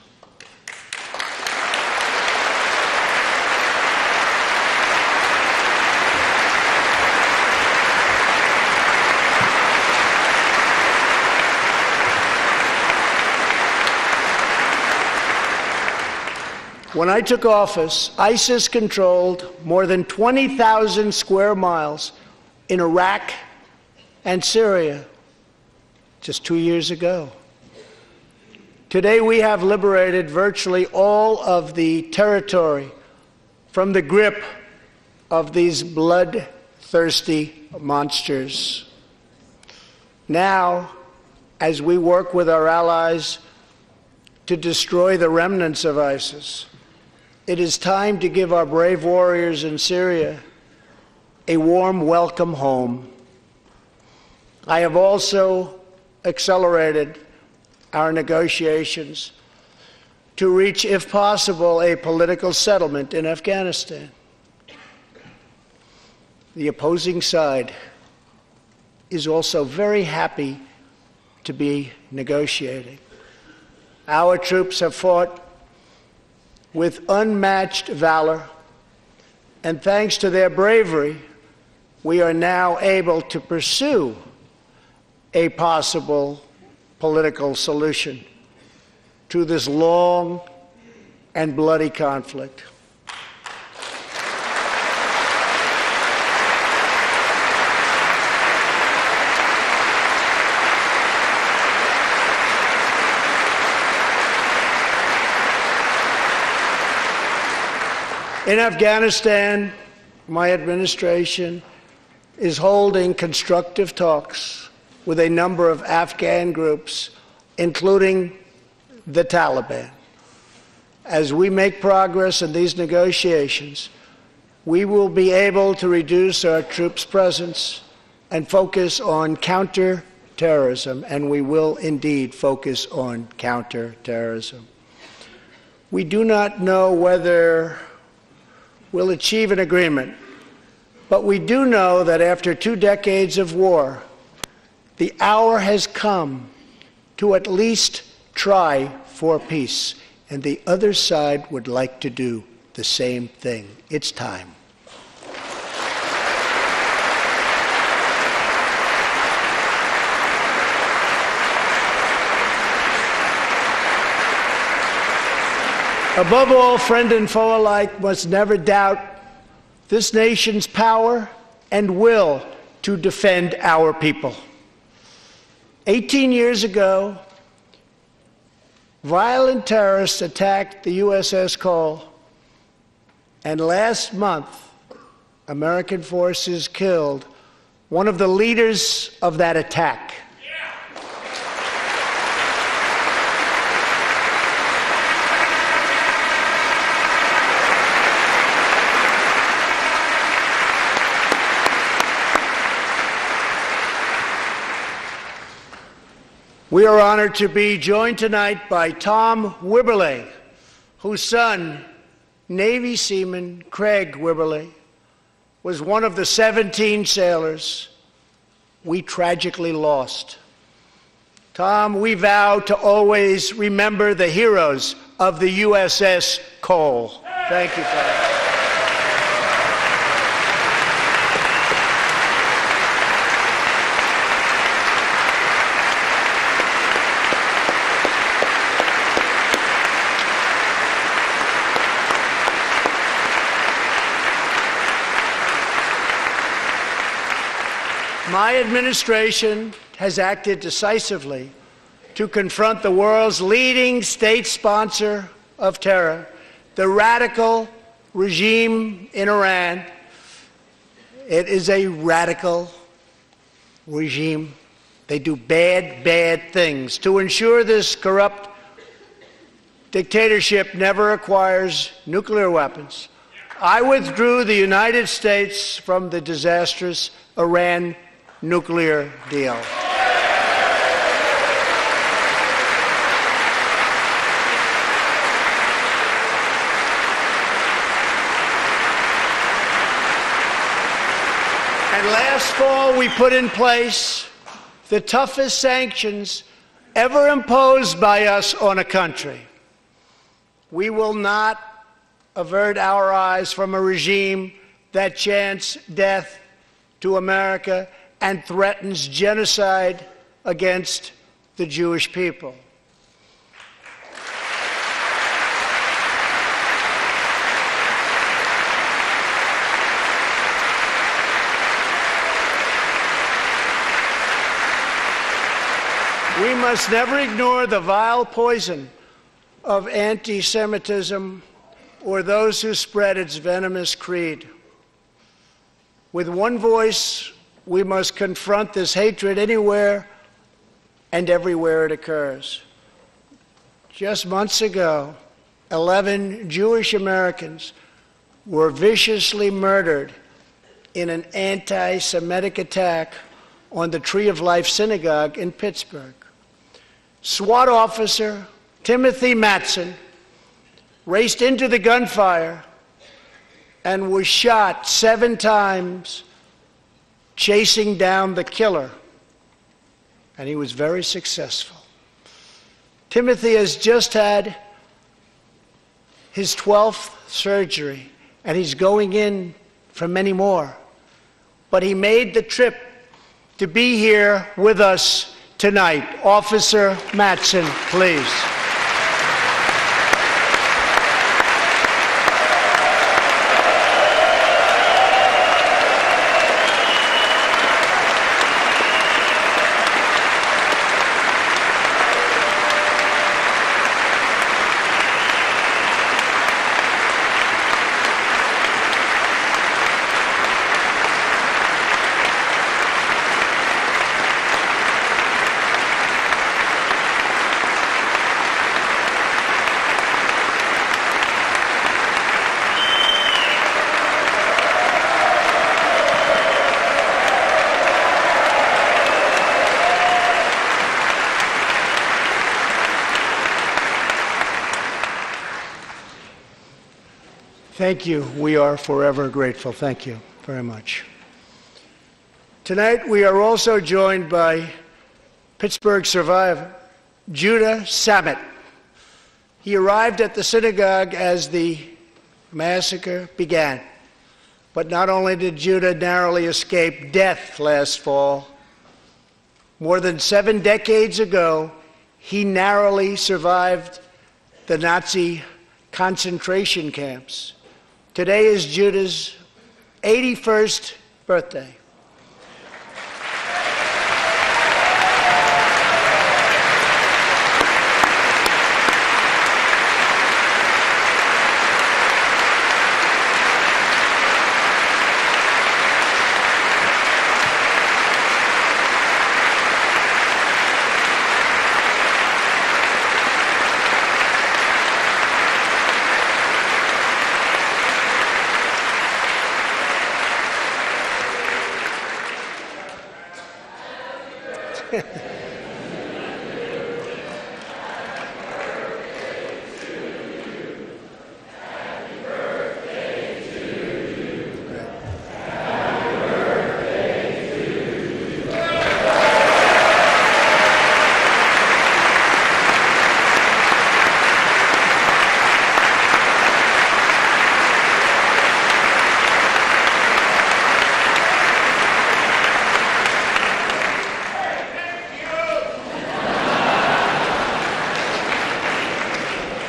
When I took office, ISIS controlled more than 20,000 square miles in Iraq and Syria just 2 years ago. Today, we have liberated virtually all of the territory from the grip of these bloodthirsty monsters. Now, as we work with our allies to destroy the remnants of ISIS, it is time to give our brave warriors in Syria a warm welcome home. I have also accelerated our negotiations to reach, if possible, a political settlement in Afghanistan. The opposing side is also very happy to be negotiating. Our troops have fought with unmatched valor, and thanks to their bravery, we are now able to pursue a possible political solution to this long and bloody conflict. In Afghanistan, my administration is holding constructive talks with a number of Afghan groups, including the Taliban. As we make progress in these negotiations, we will be able to reduce our troops' presence and focus on counterterrorism, and we will indeed focus on counterterrorism. We do not know whether we'll achieve an agreement, but we do know that after 2 decades of war, the hour has come to at least try for peace, and the other side would like to do the same thing. It's time. Above all, friend and foe alike must never doubt this nation's power and will to defend our people. 18 years ago, violent terrorists attacked the USS Cole, and last month, American forces killed one of the leaders of that attack. We are honored to be joined tonight by Tom Wibberley, whose son, Navy seaman Craig Wibberley, was one of the 17 sailors we tragically lost. Tom, we vow to always remember the heroes of the USS Cole. Thank you, Tom. My administration has acted decisively to confront the world's leading state sponsor of terror, the radical regime in Iran. It is a radical regime. They do bad, bad things. To ensure this corrupt dictatorship never acquires nuclear weapons, I withdrew the United States from the disastrous Iran nuclear deal. And last fall, we put in place the toughest sanctions ever imposed by us on a country. We will not avert our eyes from a regime that chants death to America and threatens genocide against the Jewish people. We must never ignore the vile poison of anti-Semitism or those who spread its venomous creed. With one voice, we must confront this hatred anywhere and everywhere it occurs. Just months ago, 11 Jewish Americans were viciously murdered in an anti-Semitic attack on the Tree of Life Synagogue in Pittsburgh. SWAT officer Timothy Matson raced into the gunfire and was shot 7 times chasing down the killer, and he was very successful. Timothy has just had his 12th surgery, and he's going in for many more. but he made the trip to be here with us tonight. Officer Mattson, please. Thank you. We are forever grateful. Thank you very much. Tonight, we are also joined by Pittsburgh survivor, Judah Samet. He arrived at the synagogue as the massacre began. But not only did Judah narrowly escape death last fall, more than 7 decades ago, he narrowly survived the Nazi concentration camps. Today is Judah's 81st birthday.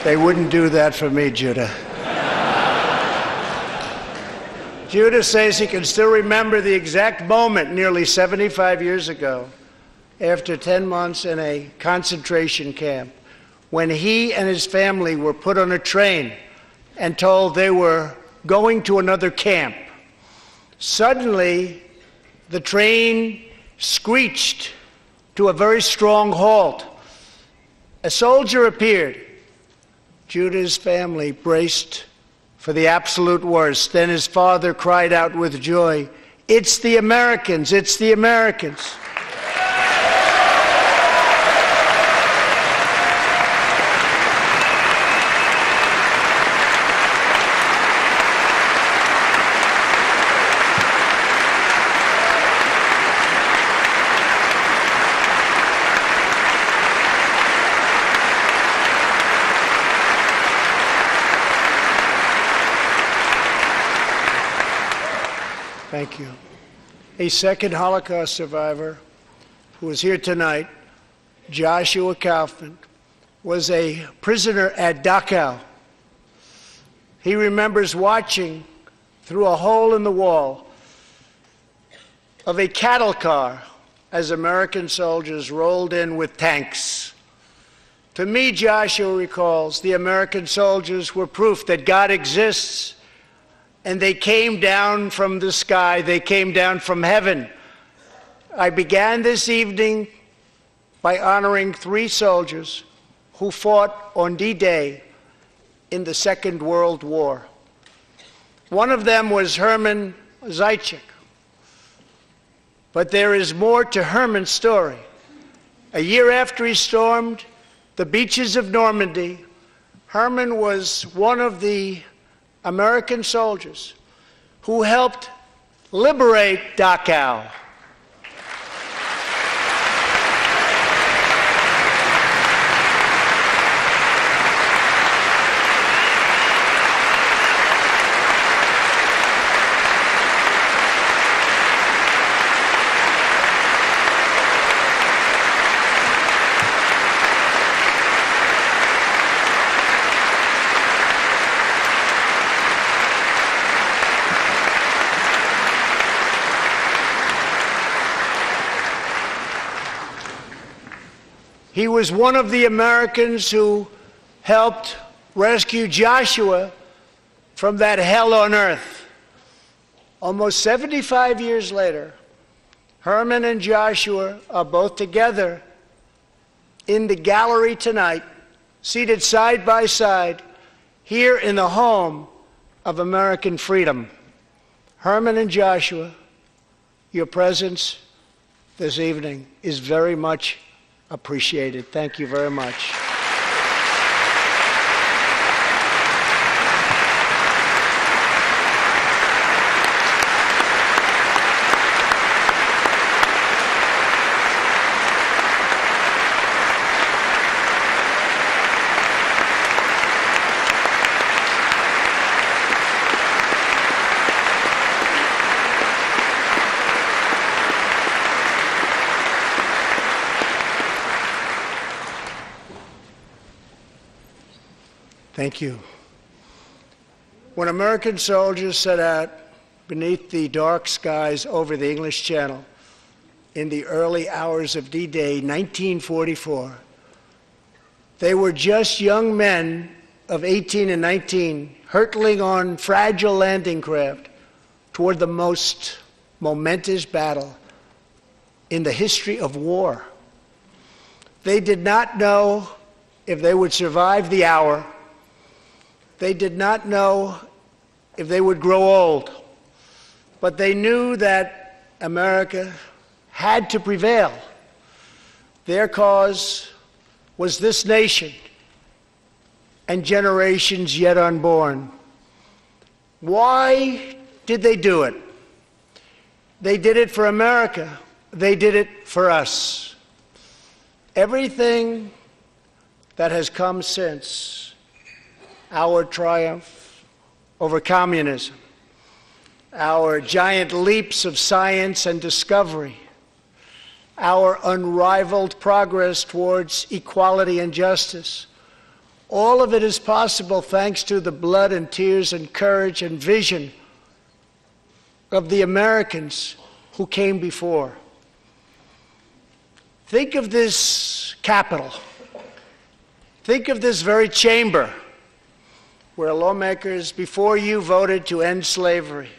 They wouldn't do that for me, Judah. Judah says he can still remember the exact moment nearly 75 years ago, after 10 months in a concentration camp, when he and his family were put on a train and told they were going to another camp. Suddenly, the train screeched to a very strong halt. A soldier appeared. Judah's family braced for the absolute worst. Then his father cried out with joy, "It's the Americans! It's the Americans!" Thank you. A second Holocaust survivor who is here tonight, Joshua Kaufman, was a prisoner at Dachau. He remembers watching through a hole in the wall of a cattle car as American soldiers rolled in with tanks. To me, Joshua recalls, the American soldiers were proof that God exists. And they came down from the sky. They came down from heaven. I began this evening by honoring 3 soldiers who fought on D-Day in the Second World War. One of them was Herman Zaitchik. But there is more to Herman's story. A year after he stormed the beaches of Normandy, Herman was one of the American soldiers who helped liberate Dachau. He was one of the Americans who helped rescue Joshua from that hell on earth. Almost 75 years later, Herman and Joshua are both together in the gallery tonight, seated side by side, here in the home of American freedom. Herman and Joshua, your presence this evening is very much appreciated. Thank you very much. Thank you. When American soldiers set out beneath the dark skies over the English Channel in the early hours of D-Day 1944, they were just young men of 18 and 19 hurtling on fragile landing craft toward the most momentous battle in the history of war. They did not know if they would survive the hour. They did not know if they would grow old, but they knew that America had to prevail. Their cause was this nation and generations yet unborn. Why did they do it? They did it for America. They did it for us. Everything that has come since our triumph over communism, our giant leaps of science and discovery, our unrivaled progress towards equality and justice, all of it is possible thanks to the blood and tears and courage and vision of the Americans who came before. Think of this Capitol. Think of this very chamber where lawmakers before you voted to end slavery,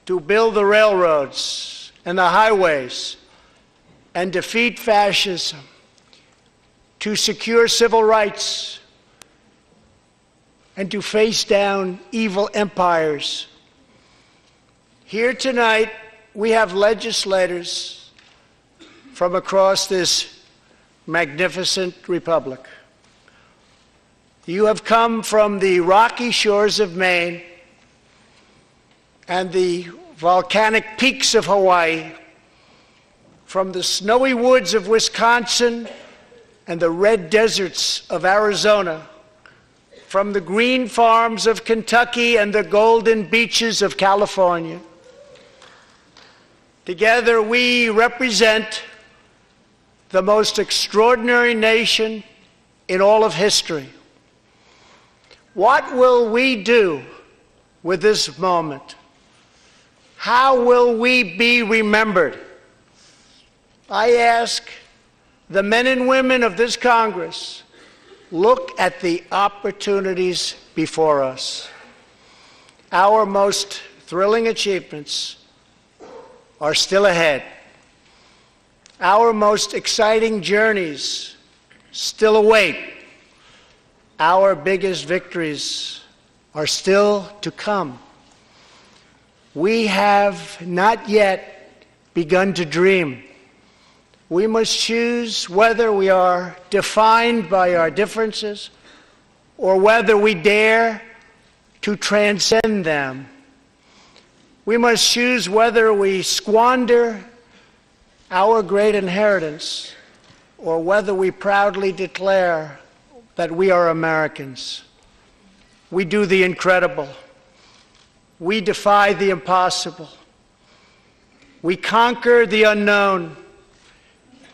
to build the railroads and the highways, and defeat fascism, to secure civil rights, and to face down evil empires. Here tonight, we have legislators from across this magnificent republic. You have come from the rocky shores of Maine and the volcanic peaks of Hawaii, from the snowy woods of Wisconsin and the red deserts of Arizona, from the green farms of Kentucky and the golden beaches of California. Together we represent the most extraordinary nation in all of history. What will we do with this moment? How will we be remembered? I ask the men and women of this Congress, look at the opportunities before us. Our most thrilling achievements are still ahead. Our most exciting journeys still await. Our biggest victories are still to come. We have not yet begun to dream. We must choose whether we are defined by our differences or whether we dare to transcend them. We must choose whether we squander our great inheritance or whether we proudly declare that we are Americans. We do the incredible. We defy the impossible. We conquer the unknown.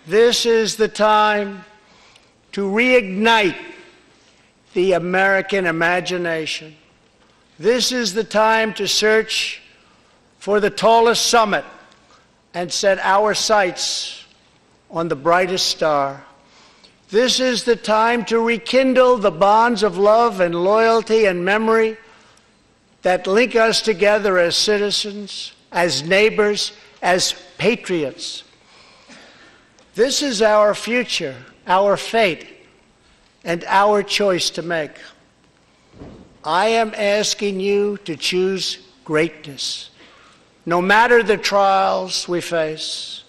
This is the time to reignite the American imagination. This is the time to search for the tallest summit and set our sights on the brightest star. This is the time to rekindle the bonds of love and loyalty and memory that link us together as citizens, as neighbors, as patriots. This is our future, our fate, and our choice to make. I am asking you to choose greatness. No matter the trials we face,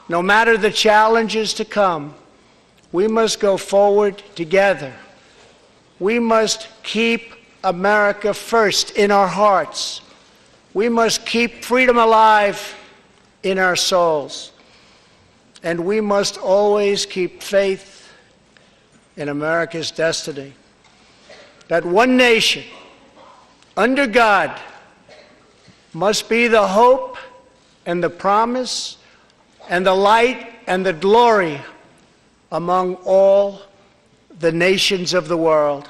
no matter the challenges to come, we must go forward together. We must keep America first in our hearts. We must keep freedom alive in our souls. And we must always keep faith in America's destiny. That one nation, under God, must be the hope and the promise and the light and the glory among all the nations of the world.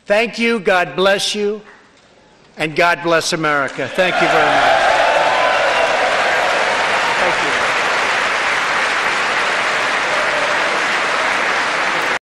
Thank you, God bless you, and God bless America. Thank you very much.